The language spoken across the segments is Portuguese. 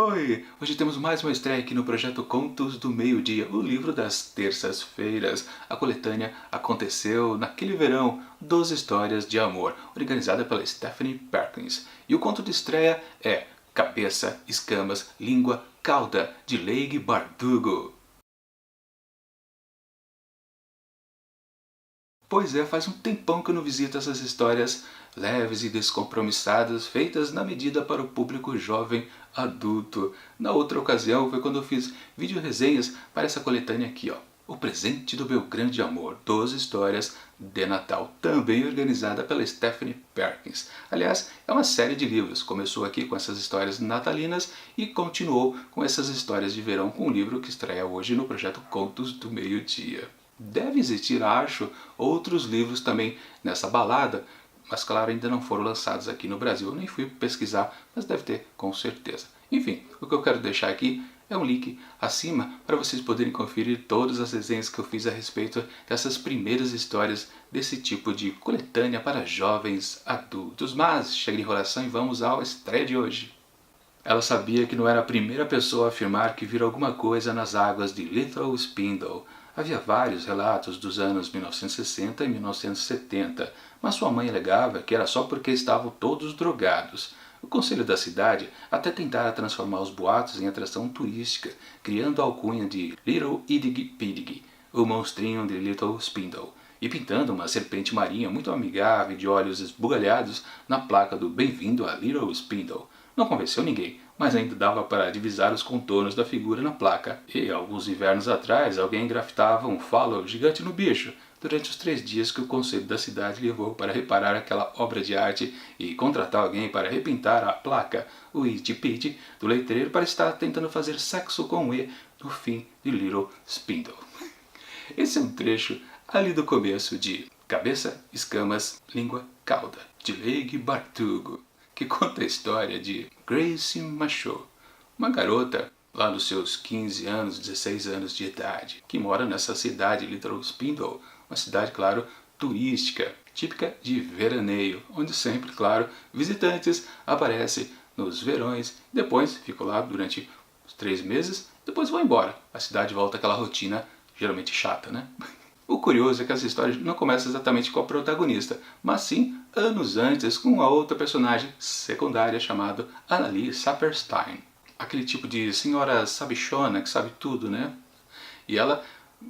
Oi! Hoje temos mais uma estreia aqui no projeto Contos do Meio-Dia, o livro das terças-feiras. A coletânea aconteceu naquele verão, 12 histórias de amor, organizada pela Stephanie Perkins. E o conto de estreia é Cabeça, Escamas, Língua, Cauda, de Leigh Bardugo. Pois é, faz um tempão que eu não visito essas histórias leves e descompromissadas, feitas na medida para o público jovem adulto. Na outra ocasião foi quando eu fiz vídeo-resenhas para essa coletânea aqui, ó. O Presente do Meu Grande Amor, 12 histórias de Natal, também organizada pela Stephanie Perkins. Aliás, é uma série de livros, começou aqui com essas histórias natalinas e continuou com essas histórias de verão com um livro que estreia hoje no projeto Contos do Meio-Dia. Deve existir, acho, outros livros também nessa balada, mas claro, ainda não foram lançados aqui no Brasil. Eu nem fui pesquisar, mas deve ter com certeza. Enfim, o que eu quero deixar aqui é um link acima para vocês poderem conferir todas as resenhas que eu fiz a respeito dessas primeiras histórias desse tipo de coletânea para jovens adultos. Mas chega de enrolação e vamos à estreia de hoje. Ela sabia que não era a primeira pessoa a afirmar que viu alguma coisa nas águas de Little Spindle. Havia vários relatos dos anos 1960 e 1970, mas sua mãe alegava que era só porque estavam todos drogados. O conselho da cidade até tentara transformar os boatos em atração turística, criando a alcunha de Little Idigi Pidigi, o monstrinho de Little Spindle, e pintando uma serpente marinha muito amigável de olhos esbugalhados na placa do Bem-vindo a Little Spindle. Não convenceu ninguém, mas ainda dava para divisar os contornos da figura na placa. E alguns invernos atrás, alguém grafitava um follow gigante no bicho, durante os 3 dias que o conselho da cidade levou para reparar aquela obra de arte e contratar alguém para repintar a placa, o Itty Pitty, do letreiro para estar tentando fazer sexo com o E no fim de Little Spindle. Esse é um trecho ali do começo de Cabeça, Escamas, Língua, Cauda, de Leigh Bardugo, que conta a história de Gracie Machot, uma garota lá nos seus 15 anos, 16 anos de idade, que mora nessa cidade, Little Spindle, uma cidade, claro, turística, típica de veraneio, onde sempre, claro, visitantes aparecem nos verões, depois ficam lá durante os 3 meses, depois vão embora. A cidade volta àquela rotina geralmente chata, né? O curioso é que essa história não começa exatamente com a protagonista, mas sim anos antes com uma outra personagem secundária chamada Annalie Saperstein. Aquele tipo de senhora sabichona que sabe tudo, né? E ela,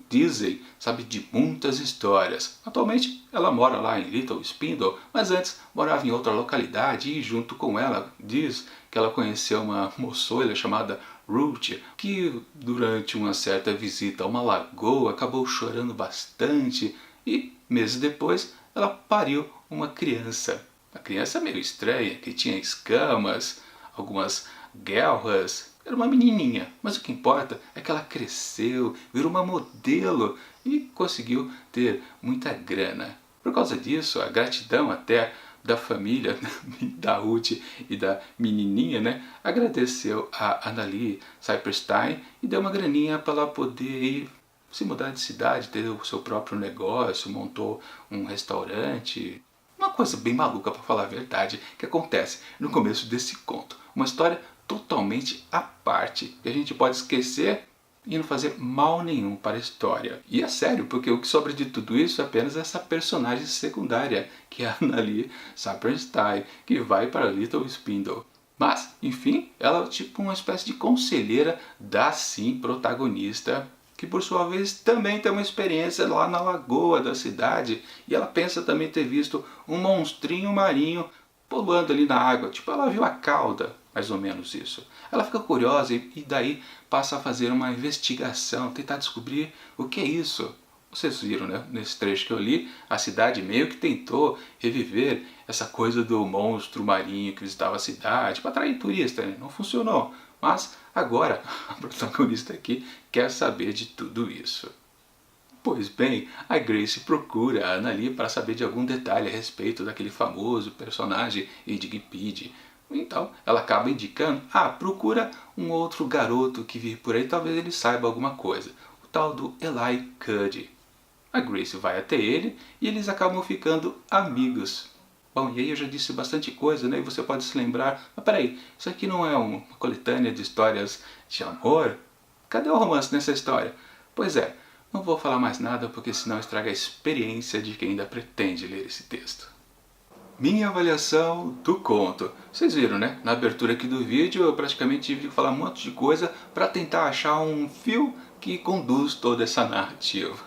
dizem, sabe de muitas histórias. Atualmente ela mora lá em Little Spindle, mas antes morava em outra localidade e junto com ela diz que ela conheceu uma moçoila chamada Ruth, que durante uma certa visita a uma lagoa acabou chorando bastante e meses depois ela pariu uma criança. Uma criança meio estranha, que tinha escamas, algumas guelras. Era uma menininha, mas o que importa é que ela cresceu, virou uma modelo e conseguiu ter muita grana. Por causa disso, a gratidão até da família da Ruth e da menininha, né, agradeceu a Annalie Saperstein e deu uma graninha para ela poder ir se mudar de cidade, ter o seu próprio negócio, montou um restaurante. Uma coisa bem maluca, para falar a verdade, que acontece no começo desse conto. Uma história totalmente à parte, que a gente pode esquecer e não fazer mal nenhum para a história. E é sério, porque o que sobra de tudo isso é apenas essa personagem secundária, que é a Annalie Saperstein, que vai para Little Spindle. Mas, enfim, ela é tipo uma espécie de conselheira da sim protagonista, que por sua vez também tem uma experiência lá na lagoa da cidade, e ela pensa também ter visto um monstrinho marinho pulando ali na água, tipo ela viu a cauda, mais ou menos isso. Ela fica curiosa e daí passa a fazer uma investigação, tentar descobrir o que é isso. Vocês viram, né? Nesse trecho que eu li, a cidade meio que tentou reviver essa coisa do monstro marinho que visitava a cidade para atrair turista, né? Não funcionou. Mas agora a protagonista aqui quer saber de tudo isso. Pois bem, a Grace procura a Annalie para saber de algum detalhe a respeito daquele famoso personagem Idgy Pidgy. Então ela acaba indicando, procura um outro garoto que vive por aí, talvez ele saiba alguma coisa. O tal do Eli Cuddy. A Grace vai até ele e eles acabam ficando amigos. Bom, e aí eu já disse bastante coisa, né? E você pode se lembrar, mas peraí, isso aqui não é uma coletânea de histórias de amor? Cadê o romance nessa história? Pois é, não vou falar mais nada porque senão estraga a experiência de quem ainda pretende ler esse texto. Minha avaliação do conto. Vocês viram, né? Na abertura aqui do vídeo eu praticamente tive que falar um monte de coisa para tentar achar um fio que conduz toda essa narrativa.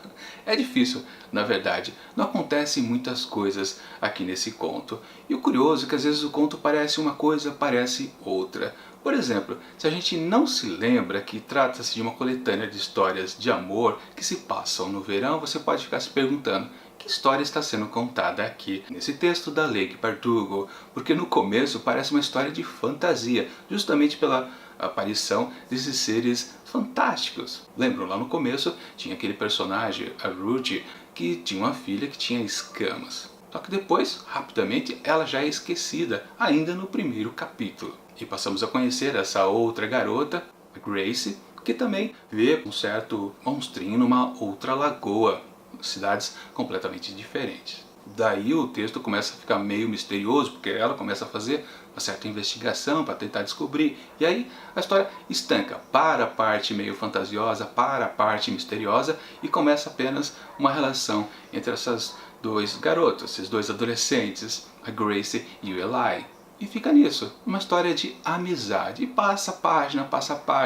É difícil, na verdade. Não acontecem muitas coisas aqui nesse conto. E o curioso é que às vezes o conto parece uma coisa, parece outra. Por exemplo, se a gente não se lembra que trata-se de uma coletânea de histórias de amor que se passam no verão, você pode ficar se perguntando: que história está sendo contada aqui nesse texto da Leigh Bardugo? Porque no começo parece uma história de fantasia, justamente pela aparição desses seres fantásticos. Lembram, lá no começo tinha aquele personagem, a Rudy, que tinha uma filha que tinha escamas. Só que depois, rapidamente, ela já é esquecida, ainda no primeiro capítulo. E passamos a conhecer essa outra garota, a Grace, que também vê um certo monstrinho numa outra lagoa. Cidades completamente diferentes. Daí o texto começa a ficar meio misterioso, porque ela começa a fazer uma certa investigação para tentar descobrir. E aí a história estanca para a parte meio fantasiosa, para a parte misteriosa, e começa apenas uma relação entre essas dois garotos, esses dois adolescentes, a Grace e o Eli. E fica nisso, uma história de amizade. E passa a página,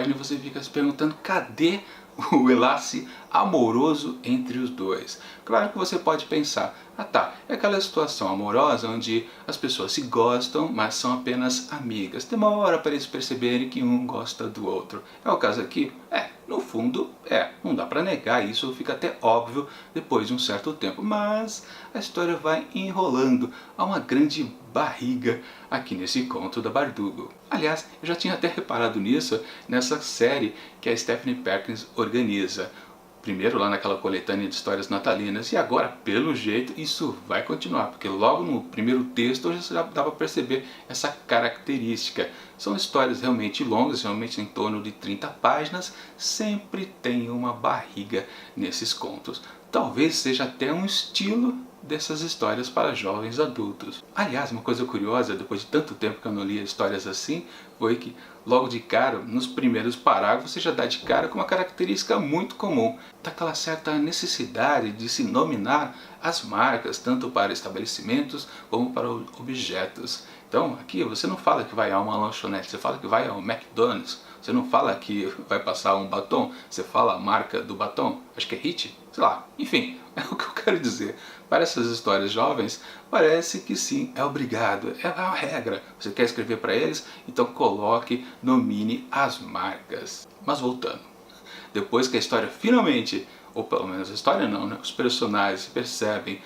e você fica se perguntando: cadê o enlace amoroso entre os dois? Claro que você pode pensar: ah tá, é aquela situação amorosa onde as pessoas se gostam, mas são apenas amigas. Demora para eles perceberem que um gosta do outro. É o caso aqui? No fundo não dá para negar, isso fica até óbvio depois de um certo tempo, mas a história vai enrolando, há uma grande barriga aqui nesse conto da Bardugo. Aliás, eu já tinha até reparado nisso nessa série que a Stephanie Perkins organiza. Primeiro lá naquela coletânea de histórias natalinas, e agora, pelo jeito, isso vai continuar, porque logo no primeiro texto já dá para perceber essa característica. São histórias realmente longas, realmente em torno de 30 páginas, sempre tem uma barriga nesses contos. Talvez seja até um estilo dessas histórias para jovens adultos. Aliás, uma coisa curiosa, depois de tanto tempo que eu não lia histórias assim, foi que logo de cara, nos primeiros parágrafos, você já dá de cara com uma característica muito comum, daquela certa necessidade de se nominar as marcas, tanto para estabelecimentos como para objetos. Então, aqui você não fala que vai a uma lanchonete, você fala que vai ao McDonald's. Você não fala que vai passar um batom, você fala a marca do batom, acho que é Hit, sei lá, enfim, é o que eu quero dizer. Para essas histórias jovens, parece que sim, é obrigado, é uma regra. Você quer escrever para eles? Então coloque, nomine as marcas. Mas voltando, depois que a história finalmente, ou pelo menos a história não, né? Os personagens se percebem,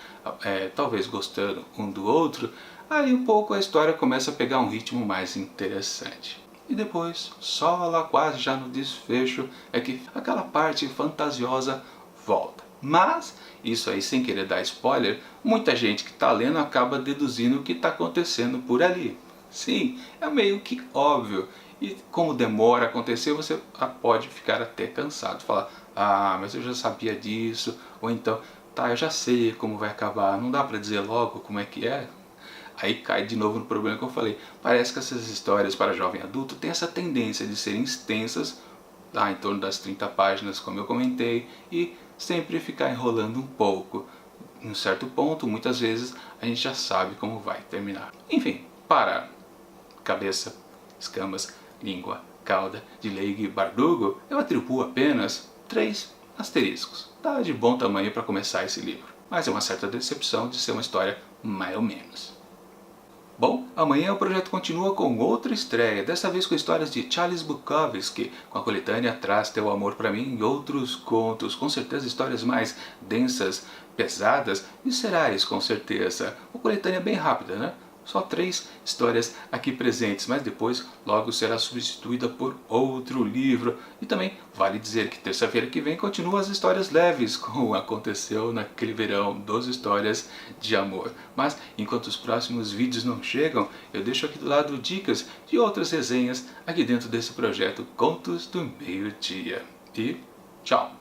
talvez gostando um do outro, aí um pouco a história começa a pegar um ritmo mais interessante. E depois, só lá quase já no desfecho, é que aquela parte fantasiosa volta. Mas, isso aí sem querer dar spoiler, muita gente que está lendo acaba deduzindo o que está acontecendo por ali. Sim, é meio que óbvio. E como demora a acontecer, você pode ficar até cansado. Falar: ah, mas eu já sabia disso. Ou então: tá, eu já sei como vai acabar. Não dá para dizer logo como é que é? Aí cai de novo no problema que eu falei. Parece que essas histórias para jovem adulto têm essa tendência de serem extensas, em torno das 30 páginas, como eu comentei, e sempre ficar enrolando um pouco. Em um certo ponto, muitas vezes, a gente já sabe como vai terminar. Enfim, para cabeça, escamas, língua, cauda de Leigh Bardugo, eu atribuo apenas 3 asteriscos. Tá de bom tamanho para começar esse livro, mas é uma certa decepção de ser uma história mais ou menos. Bom, amanhã o projeto continua com outra estreia, dessa vez com histórias de Charles Bukowski, com a coletânea Traz Teu Amor Pra Mim e outros contos, com certeza histórias mais densas, pesadas, viscerais com certeza. Uma coletânea bem rápida, né? Só 3 histórias aqui presentes, mas depois logo será substituída por outro livro. E também vale dizer que terça-feira que vem continuam as histórias leves, como aconteceu naquele verão, 12 histórias de amor. Mas enquanto os próximos vídeos não chegam, eu deixo aqui do lado dicas de outras resenhas aqui dentro desse projeto Contos do Meio-Dia. E tchau!